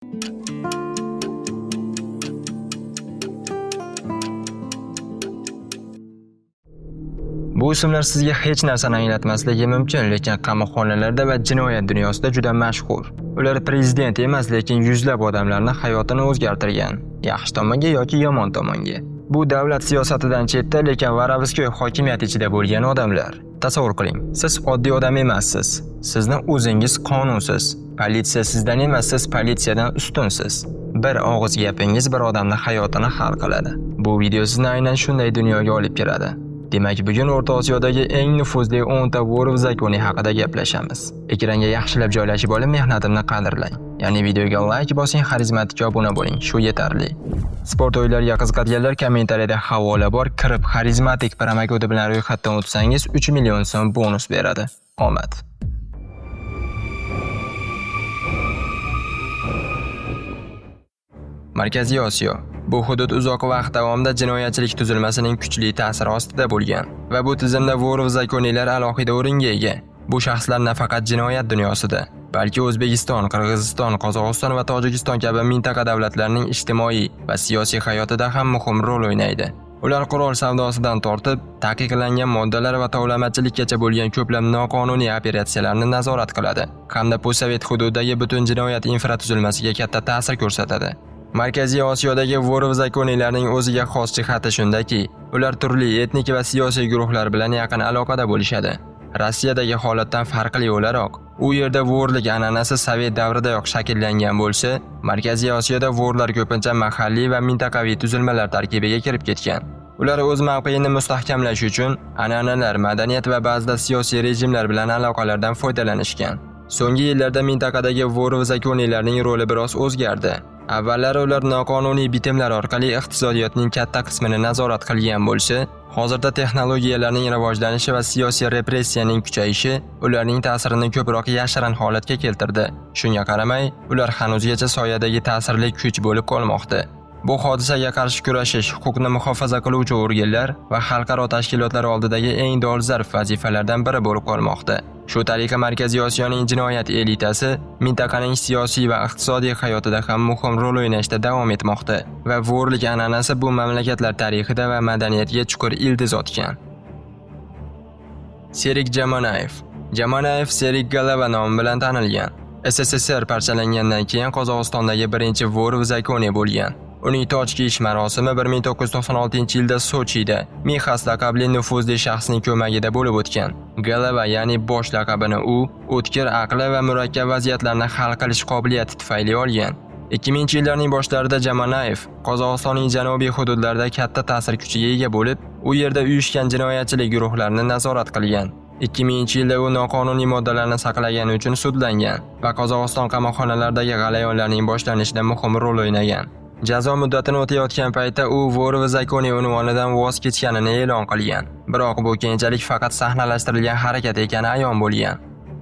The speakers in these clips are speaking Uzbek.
Bu ismlar sizga hech narsani anglatmasligi mumkin, lekin qamoqxonalarda va jinoyat dunyosida juda mashhur. Ular prezident emas, lekin yuzlab odamlarning hayotini o'zgartirgan, yaxshi tomonga yoki yomon tomonga. Bu davlat siyosatidan chetda, lekin Vorovskoy hokimiyat ichida bo'lgan odamlar. Tasavvur qiling, siz oddiy odam emassiz. Sizni o'zingiz qonunsiz. Politsiya sizdan emas, siz politsiyadan ustunsiz. Bir og'iz gapingiz bir odamning hayotini hal qiladi. Bu video sizni aynan shunday dunyoga olib kiradi. Demak, bugun O'rta Osiyodagi eng nufuzli 10 ta vorov zakoni haqida gaplashamiz. Ekranga yaxshilab joylashib olib, mehnatimni qadrlang. Ya'ni videoga like bosing, xarizmatikka obuna bo'ling, shu yetarli. Sport o'yinlariga qiziqadiganlar kommentariyada havola bor, kirib xarizmatik promokodi bilan ro'yxatdan o'tsangiz 3 million so'm bonus beradi. Omad. Markaziy Osiyo. Bu hudud uzoq vaqt davomida jinoyatchilik tuzilmasining kuchli ta'siri ostida bo'lgan va bu tizimda vorov zakoniylar alohida o'ringa ega. Bu shaxslar nafaqat jinoyat dunyosida, balki O'zbekiston, Qirg'iziston, Qozog'iston va Tojikiston kabi mintaqa davlatlarining ijtimoiy va siyosiy hayotida ham muhim rol o'ynaydi. Ular qurol savdosidan tortib, taqiqlangan moddalar va tovlamachilikkacha bo'lgan ko'plab noqonuniy operatsiyalarni nazorat qiladi, hamda postsovet hududidagi butun jinoyat infratuzilmasiga katta ta'sir ko'rsatadi. Markaziy Osiyodagi vorov zakoniylarning o'ziga xos jihati shundaki, ular turli etnik va siyosiy guruhlar bilan yaqin aloqada bo'lishadi. Rossiyadagi holatdan farqli o'laroq, u yerda vorlik an'anasi sovet davridayoq shakllangan bo'lsa, Markaziy Osiyoda vorlar ko'pincha mahalliy va mintaqaviy tuzilmalar tarkibiga kirib ketgan. Ular o'z mavqeini mustahkamlash uchun an'analar, madaniyat va ba'zida siyosiy rejimlar bilan aloqalardan foydalanishgan. So'nggi yillarda mintaqadagi vorov zakoniylarning roli biroz o'zgardi. Avvallari ular noqonuniy bitimlar orqali iqtisodiyotning katta qismini nazorat qilgan bo'lsa, hozirda texnologiyalarning rivojlanishi va siyosiy repressiyaning kuchayishi ularning ta'sirini ko'proq yashirin holatga keltirdi. Shunga qaramay, ular hanuzgacha soyadagi ta'sirli kuch bo'lib qolmoqda. Bu hodisaga qarshi kurashish huquqni muhofaza qiluvchi organlar va xalqaro tashkilotlar oldidagi eng dolzarb vazifalardan biri bo'lib qolmoqda. Shu tariqa Markaziy Osiyoning jinoyat elitasi mintaqaning siyosiy va iqtisodiy hayotida ham muhim rol o'ynashda davom etmoqda va vorlik an'anasi bu mamlakatlar tarixida va madaniyatiga chuqur ildiz otgan. Serik Jamonayev. Jamonayev Serik Galava nomi bilan tanilgan. SSSR parchalangandan keyin Qozog'istondagi birinchi vorov zakoni bo'lgan. Uning toj kiyish marosimi 1996-yilda Sochida Mixas laqabli nufuzli shaxsning ko'magida bo'lib o'tgan. Galava, ya'ni bosh laqabini u o'tkir aqli va murakkab vaziyatlarni hal qilish qobiliyati tufayli olgan. 2000-yillarning boshlarida Jamonayev Qozog'istonning janubiy hududlarida katta ta'sir kuchiga ega bo'lib, u yerda uyushgan jinoyatchilik guruhlarini nazorat qilgan. 2000-yilda u noqonuniy moddalarni saqlagani uchun sudlangan va Qozog'iston qamoqxonalaridagi g'alayonlarning boshlanishida muhim rol o'ynagan. Jazo muddatini o'tayotgan paytda u vorov zakoni unvonidan voz kechganini e'lon qilgan. Biroq bu keyinchalik faqat sahnalashtirilgan harakat ekani ayon bo'lgan.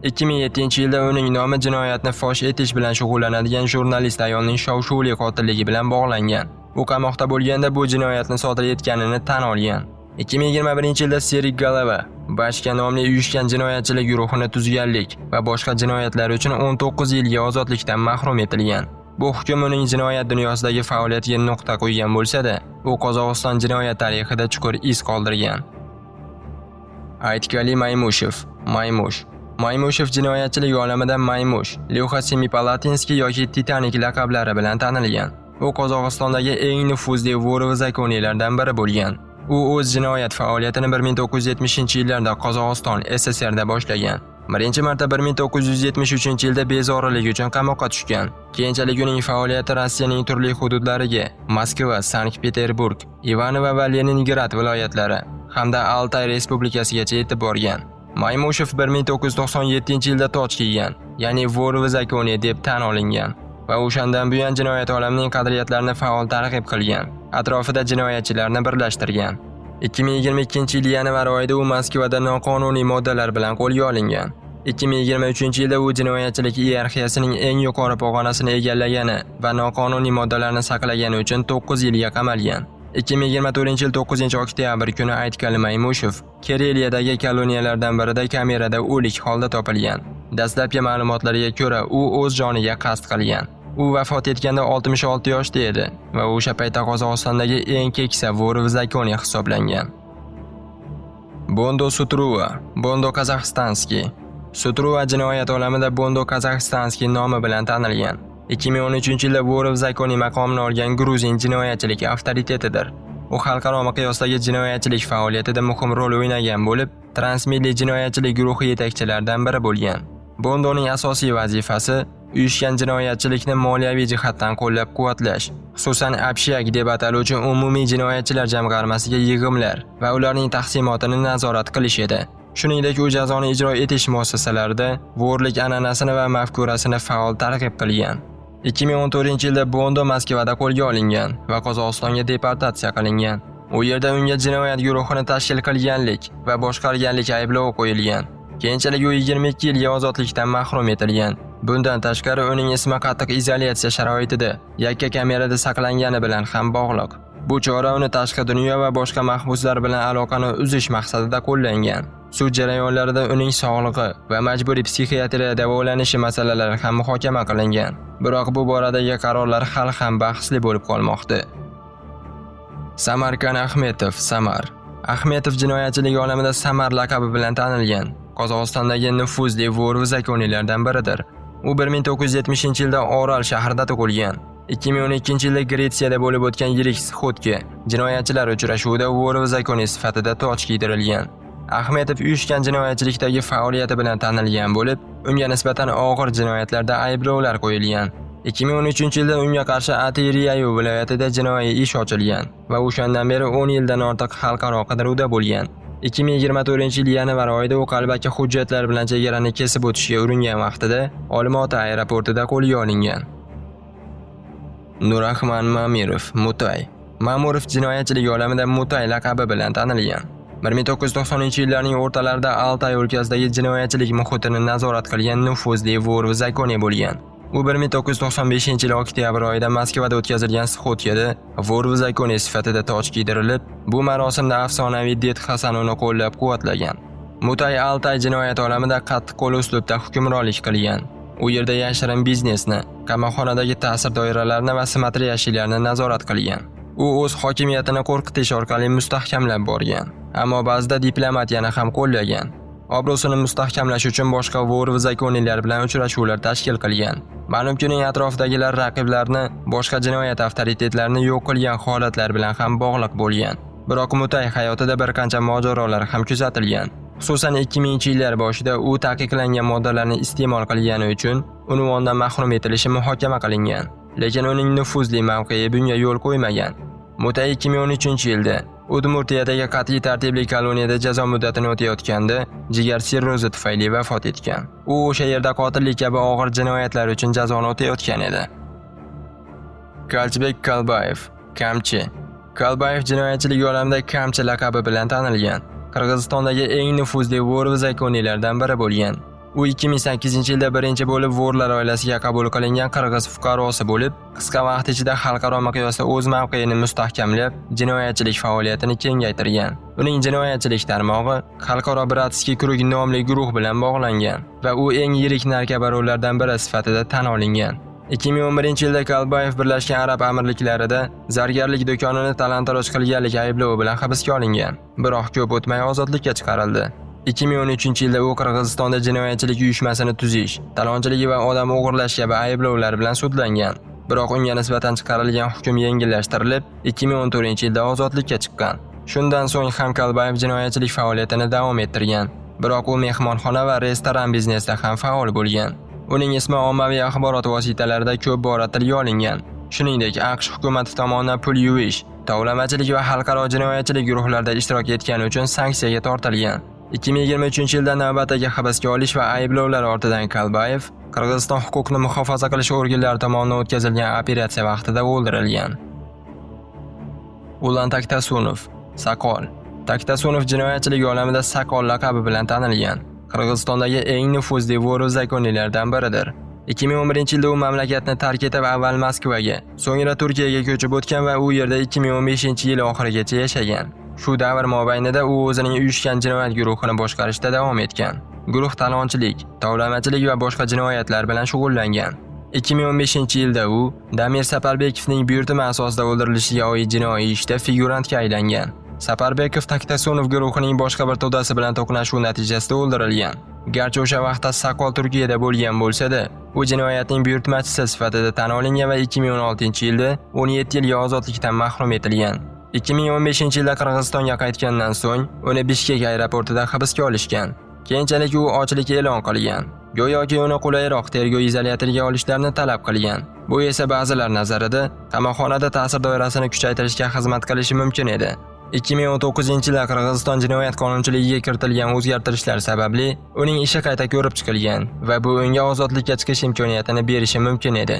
2007-yilda uning nomi jinoyatni fosh etish bilan shug'ullanadigan jurnalist ayolning shov-shuvli qotilligi bilan bog'langan. U qamoqda bo'lganda bu jinoyatni sodir etganini tan olgan. 2021-yilda Serik Galava Bashka nomli uyushgan jinoyatchilik guruhini tuzganlik va boshqa jinoyatlar uchun 19 yilga ozodlikdan mahrum etilgan. Bu hukm uning jinoyat dunyosidagi faoliyatiga nuqta qo'ygan bo'lsa-da, u Qozog'iston jinoyat tarixida chuqur iz qoldirgan. Aytkali Maymushev. Maymushev jinoyatchilik olamida Maymush, Lyuxa Semipalatinskiy yoki Titanik laqablari bilan tanilgan. U Qozog'istondagi eng nufuzli vorov zakoniylardan biri bo'lgan. U o'z jinoyat faoliyatini 1970-yillarda Qozog'iston SSRda boshlagan. Birinchi marta 1973-yilda bezorilik uchun qamoqqa tushgan. Keyinchalik uning faoliyati Rossiyaning turli hududlariga, Moskva, Sankt-Peterburg, Ivanovo va Leningrad viloyatlari hamda Altay respublikasigacha yetib borgan. Maymushev 1997-yilda toj kiygan, ya'ni vorov zakoni deb tan olingan va o'shandan buyon jinoyat olamining qadriyatlarini faol targ'ib qilgan, atrofida jinoyatchilarni birlashtirgan. 2022-yil yanvar oyida u Moskvada noqonuniy moddalar bilan qo'lga olingan. 2023-yilda u jinoyatchilik iyerarxiyasining eng yuqori pog'onasini egallagani va noqonuniy moddalarni saqlagani uchun 9 yilga qamalgan. 2024-yil 9-oktyabr kuni Aytkali Maymushev Kareliyadagi koloniyalardan birida kamerada o'lik holda topilgan. Dastlabki ma'lumotlarga ko'ra, u o'z joniga qasd qilgan. U vafot etganda 66 yoshda edi va o'sha paytda Qozog'istondagi eng keksa vor v zakoni hisoblangan. Bondo Sutruva, Bondo Qozog'istonskiy. Sutruva jinoyat olamida Bondo Qozog'istonskiy nomi bilan tanilgan. 2013-yilda vor v zakoni maqomini olgan gruzin jinoyatchilik avtoritetidir. U xalqaro miqyosdagi jinoyatchilik faoliyatida muhim rol o'ynagan bo'lib, transmilliy jinoyatchilik guruhi yetakchilaridan biri bo'lgan. Bondoning asosiy vazifasi uyushgan jinoyatchilikni moliyaviy jihatdan qo'llab-quvvatlash, xususan Abshiyak deb ataluvchi umumiy jinoyatchilar jamg'armasiga yig'imlar va ularning taqsimotini nazorat qilish edi. Shuningdek, u jazoni ijro etish muassasalarida vorlik an'anasini va mafkurasini faol targ'ib qilgan. 2014-yilda Bondo Moskvada qo'lga olingan va Qozog'istonga deportatsiya qilingan. U yerda unga jinoyat guruhini tashkil qilganlik va boshqarganlik ayblovi qo'yilgan. Keyinchalik u 22 yilga ozodlikdan mahrum etilgan. Bundan tashqari uning ismi qattiq izolyatsiya sharoitida, yakka kamerada saqlangani bilan ham bog'liq. Bu chora uni tashqi dunyo va boshqa mahbuslar bilan aloqani uzish maqsadida qo'llangan. Sud jarayonlarida uning sog'lig'i va majburiy psixiatriya davolanishi masalalari ham muhokama qilingan. Biroq bu boradagi qarorlar hali ham bahsli bo'lib qolmoqda. Samarkan Ahmetov, Samar. Ahmetov jinoyatchilik olamida Samar laqabi bilan tanilgan. Qozog'istondagi nufuzli vor v zakonilardan biridir. U 1970-yilda Oral shahrida tug'ilgan. 2012-yilda Gretsiyada bo'lib o'tgan yirik sxodga jinoyatchilar uchrashuvida vor v zakoni sifatida toj kiydirilgan. Ahmetov uyushgan jinoyatchilikdagi faoliyati bilan tanilgan bo'lib, unga nisbatan og'ir jinoyatlarda ayblovlar qo'yilgan. 2013-yilda unga qarshi Ateriyayu viloyatida jinoiy ish ochilgan va o'shandan beri 10 yildan ortiq xalqaro qidiruvda bo'lgan. 2024-yil yanvar oyida u qalbaki hujjatlar bilan chegarani kesib o'tishga uringan vaqtida Olmaota aeroportida qo'lga olingan. Nurahman Mamirov, Mutay. Mamurov jinoyatchilik olamida Mutay laqabi bilan tanilgan. 1990-yillarning o'rtalarida Altay o'lkasidagi jinoyatchilik muhitini nazorat qilgan nufuzli vor v zakoni bo'lgan. U 1995-yil oktyabr oyida Moskvada o'tkazilgan sxodkada vor v zakoni sifatida toj kiydirilib, bu marosimda afsonaviy Det Hasan uni qo'llab-quvvatlagan. Mutay Altay jinoyat olamida qattiq-qo'l uslubda hukmronlik qilgan. U yerda yashirin biznesni, qamoqxonadagi ta'sir doiralarini va smetriyashilarni nazorat qilgan. U o'z hokimiyatini qo'rqitish orqali mustahkamlab borgan, ammo ba'zida diplomatiyani ham qo'llagan. Obro'sini mustahkamlash uchun boshqa vor v zakonilar bilan uchrashuvlar tashkil qilgan. Ma'lumki, uning atrofidagilar raqiblarni, boshqa jinoyat avtoritetlarini yo'q qilgan holatlar bilan ham bog'liq bo'lgan. Biroq Mutay hayotida bir qancha mojarolar ham kuzatilgan. Xususan 2000-yillar boshida u taqiqlangan moddalarni iste'mol qilgani uchun unvondan mahrum etilishi muhokama qilingan. Lekin uning nufuzli mavqei bunga yo'l qo'ymagan. Mutay 2013-yilda Udmurtiyadagi qat'iy tartibli koloniyada jazo muddatini o'tayotganda jigar sirrozi tufayli vafot etgan. U o'sha yerda qotillik kabi og'ir jinoyatlar uchun jazoni o'tayotgan edi. Kalchbek Kalbayev, Kamchi. Kalbayev jinoyatchilik olamida Kamchi laqabi bilan tanilgan. Qirg'izistondagi eng nufuzli vor v zakonilardan biri bo'lgan. U 2008-yilda birinchi bo'lib vorlar oilasiga qabul qilingan qirg'iz fuqarosi bo'lib, qisqa vaqt ichida xalqaro miqyosda o'z mavqeini mustahkamlab, jinoyatchilik faoliyatini kengaytirgan. Uning jinoyatchilik tarmog'i Xalqaro Bratskiy Krug nomli guruh bilan bog'langan va u eng yirik narkobaronlardan biri sifatida tan olingan. 2011-yilda Kalbayev Birlashgan Arab Amirliklarida zargarlik do'konini talon-taroj qilganlik ayblovi bilan hibsga olingan. Biroq ko'p o'tmay ozodlikka chiqarildi. 2013-yilda u Qirg'izistonda jinoyatchilik uyushmasini tuzish, talonchilik va odam o'g'irlash kabi ayblovlar bilan sudlangan. Biroq unga nisbatan chiqarilgan hukm yengillashtirilib, 2014-yilda ozodlikka chiqqan. Shundan so'ng ham Kalbayev jinoyatchilik faoliyatini davom ettirgan. Biroq u mehmonxona va restoran biznesida ham faol bo'lgan. Uning ismi ommaviy axborot vositalarida ko'p bora tilga olingan. Shuningdek, AQSh hukumati tomonidan pul yuvish, tovlamachilik va xalqaro jinoyatchilik guruhlarida ishtirok etgani uchun sanksiyaga tortilgan. 2023-yilda navbatdagi hibsga olish va ayblovlar ortidan Kalbayev Qirg'iziston huquqni muhofaza qilish organlari tomonidan o'tkazilgan operatsiya vaqtida o'ldirilgan. Ulan Taktasunov, Sakol. Taktasunov jinoyatchilik olamida Sakol laqabi bilan tanilgan. Qirg'izistondagi eng nufuzli vor v zakonilardan biridir. 2011-yilda u mamlakatni tark etib avval Moskvaga, so'ngra Turkiyaga ko'chib o'tgan va u yerda 2015-yil oxirigacha yashagan. Shu davr mobaynida u o'zining uyushgan jinoyat guruhini boshqarishda davom etgan. Guruh talonchilik, tovlamachilik va boshqa jinoyatlar bilan shug'ullangan. 2015-yilda u Damir Saparbekovning buyurtma asosida o'ldirilishiga oid jinoiy ishda figurantga aylangan. Saparbekov Taktasonov guruhining boshqa bir to'dasi bilan to'qnashuv natijasida o'ldirilgan. Garchi o'sha vaqtda Sakol Turkiyada bo'lgan bo'lsa-da, u jinoyatning buyurtmachisi sifatida tan olingan va 2016-yilda 17 yilga ozodlikdan mahrum etilgan. 2015-yilda Qirg'izistonga qaytgandan so'ng uni Bishkek aeroportida hibsga olishgan. Keyinchalik u ochlik e'lon qilgan. Go'yoki uni qulayroq tergov izolyatoriga olishlarini talab qilgan. Bu esa ba'zilar nazarida qamoqxonada ta'sir doirasini kuchaytirishga xizmat qilishi mumkin edi. 2019-yilda Qirg'iziston jinoyat qonunchiligiga kiritilgan o'zgartirishlar sababli uning ishi qayta ko'rib chiqilgan va bu unga ozodlikka chiqish imkoniyatini berishi mumkin edi.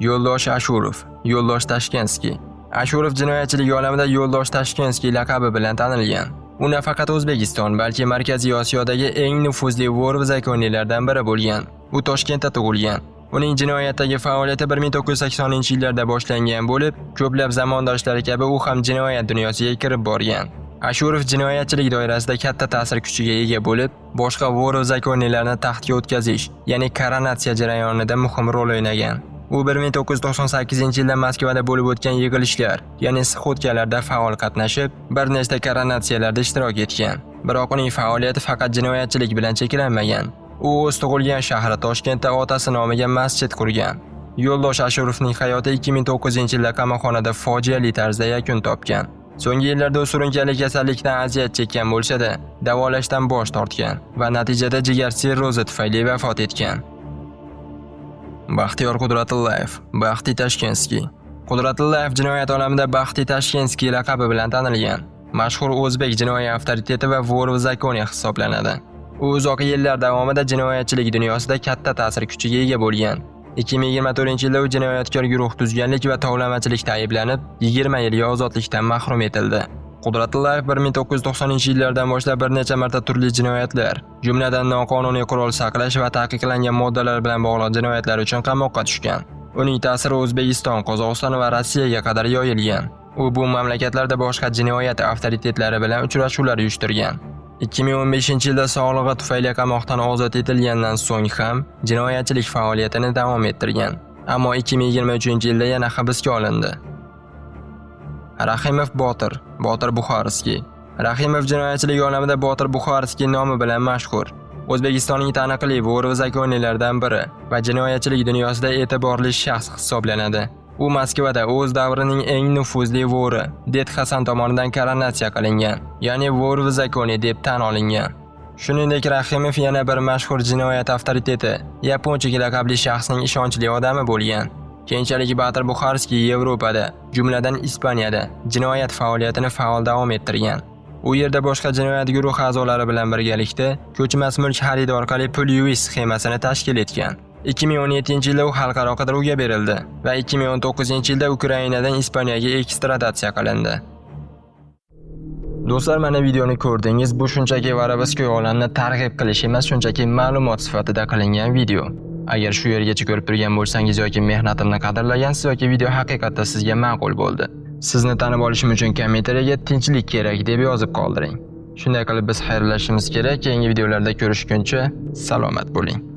Yo'ldosh Ashurov, Yo'ldosh Tashkenskiy. Ashurov jinoyatchilik olamida Yo'ldosh Tashkenskiy laqabi bilan tanilgan. U nafaqat O'zbekiston, balki Markaziy Osiyodagi eng nufuzli vor va zakoniylardan biri bo'lgan. U Toshkentda tug'ilgan. Uning jinoyatdagi faoliyati 1980-yillarda boshlangan bo'lib, ko'plab zamondoshlari kabi u ham jinoyat dunyosiga kirib borgan. Ashurov jinoyatchilik doirasida katta ta'sir kuchiga ega bo'lib, boshqa vor va zakoniylarni taxtga o'tkazish, ya'ni koronatsiya jarayonida muhim rol o'ynagan. U 1998-yilda Moskvada bo'lib o'tgan yig'ilishlar, ya'ni sxotkalarda faol qatnashib, bir nechta koronatsiyalarda ishtirok etgan. Biroq uning faoliyati faqat jinoyatchilik bilan cheklanmagan. U o'z tug'ilgan shahri Toshkentda otasi nomiga masjid qurgan. Yo'ldosh Ashurovning hayoti 2009-yilda qamoqxonada fojiali tarzda yakun topgan. So'nggi yillarda u surunkali kasallikdan aziyat chekkan bo'lsa-da, davolashdan bosh tortgan va natijada jigar sirrozi tufayli vafot etgan. Baxtiyor Qudratullayev, Baxti Tashkenskiy. Qudratullayev jinoyat olamida Baxti Tashkenskiy laqabi bilan tanilgan. Mashhur o'zbek jinoiy avtoriteti va vor va zakoniy hisoblanadi. U uzoq yillar davomida jinoyatchilik dunyosida katta ta'sir kuchiga ega bo'lgan. 2024-yilda u jinoyatkor guruh tuzganlik va tovlamachilikda ayblanib, 20 yilga ozodlikdan mahrum etildi. Qudratullayev 1990-yillardan boshlab bir necha marta turli jinoyatlar, jumladan noqonuniy qurol saqlash va taqiqlangan moddalar bilan bog'liq jinoyatlar uchun qamoqqa tushgan. Uning ta'siri O'zbekiston, Qozog'iston va Rossiyaga qadar yoyilgan. U bu mamlakatlarda boshqa jinoyat avtoritetlari bilan uchrashuvlar uyushtirgan. 2015-yilda sog'lig'i tufayli qamoqdan ozod etilgandan so'ng ham jinoyatchilik faoliyatini davom ettirgan. Ammo 2023-yilda yana hibsga olindi. Rahimov Botir, Botir Buxorskiy. Rahimov jinoyatchilik olamida Botir Buxorskiy nomi bilan mashhur. O'zbekistonning taniqli vor va zakoniylardan biri va jinoyatchilik dunyosida e'tiborli shaxs hisoblanadi. U Moskvada o'z davrining eng nufuzli vori Det Hasan tomonidan koronatsiya qilingan, ya'ni vor va zakoniy deb tan olingan. Shuningdek, Rahimov yana bir mashhur jinoyat avtoriteti, Yaponchik laqabli shaxsning ishonchli odami bo'lgan. Keyinchalik Botir Buxorskiy Yevropada, jumladan Ispaniyada jinoyat faoliyatini faol davom ettirgan. U yerda boshqa jinoyat guruhi a'zolari bilan birgalikda ko'chmas mulk xarid orqali pul yuvish sxemasini tashkil etgan. 2017-yilda u xalqaro qidiruvga berildi va 2019-yilda Ukrainadan Ispaniyaga ekstraditsiya qilindi. Do'stlar, mana videoni ko'rdingiz. Bu shunchaki Vorovskoy olamni targ'ib qilish emas, shunchaki ma'lumot sifatida qilingan video. Agar shu yergacha ko'rib turgan bo'lsangiz yoki mehnatimni qadrlagansiz yoki video haqiqatda sizga ma'qul bo'ldi, sizni tanib olishim uchun kommentariyaga tinchlik kerak deb yozib qoldiring. Shunday qilib biz xayrlashishimiz kerak. Keyingi videolarda ko'rishguncha salomat bo'ling.